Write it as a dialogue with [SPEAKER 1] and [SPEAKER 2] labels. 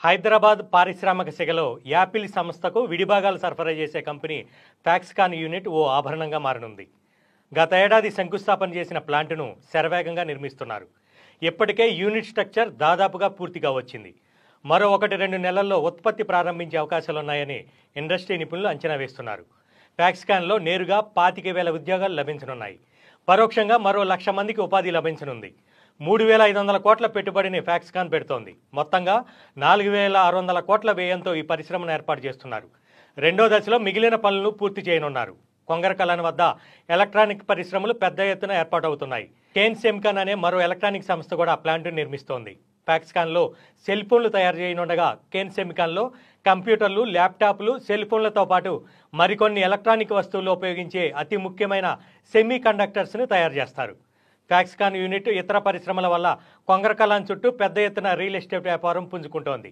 [SPEAKER 1] హైదరాబాద్ పారిశ్రామిక శాఖలో యాపిల్ సంస్థకు విడిభాగాలు సరఫరా చేసే కంపెనీ ఫాక్స్కాన్ యూనిట్ ఓ ఆభరణంగా మారనుంది. గత ఏడాది శంకుస్థాపన చేసిన ప్లాంటును శరవేగంగా నిర్మిస్తున్నారు. ఇప్పటికే యూనిట్ స్ట్రక్చర్ దాదాపుగా పూర్తిగా వచ్చింది. మరో 1-2 నెలల్లో ఉత్పత్తి ప్రారంభించే అవకాశాలున్నాయని ఇండస్ట్రీ నిపుణులు అంచనా వేస్తున్నారు. ఫాక్స్కాన్లో నేరుగా 25,000 ఉద్యోగాలు లభించనున్నాయి. పరోక్షంగా మరో 1,00,000 మందికి ఉపాధి లభించనుంది. 3,500 కోట్ల పెట్టుబడిని ఫాక్స్కాన్ పెడుతోంది. మొత్తంగా 4,600 కోట్ల వ్యయంతో ఈ పరిశ్రమను ఏర్పాటు చేస్తున్నారు. రెండో దశలో మిగిలిన పనులను పూర్తి చేయనున్నారు. కొంగరకలాన్ వద్ద ఎలక్ట్రానిక్ పరిశ్రమలు పెద్ద ఎత్తున ఏర్పాటవుతున్నాయి. కేన్ సెమికాన్ అనే మరో ఎలక్ట్రానిక్ సంస్థ కూడా ప్లాంట్ను నిర్మిస్తోంది. ఫాక్స్కాన్లో సెల్ ఫోన్లు తయారు చేయనుండగా కేన్ సెమికాన్లో కంప్యూటర్లు, ల్యాప్టాప్లు, సెల్ ఫోన్లతో పాటు మరికొన్ని ఎలక్ట్రానిక్ వస్తువులు ఉపయోగించే అతి ముఖ్యమైన సెమీ కండక్టర్స్ని తయారు చేస్తారు. ఫాక్స్కాన్ యూనిట్ ఇతర పరిశ్రమల వల్ల కొంగరకలాన్ చుట్టూ పెద్ద ఎత్తున రియల్ ఎస్టేట్ వ్యాపారం పుంజుకుంటోంది.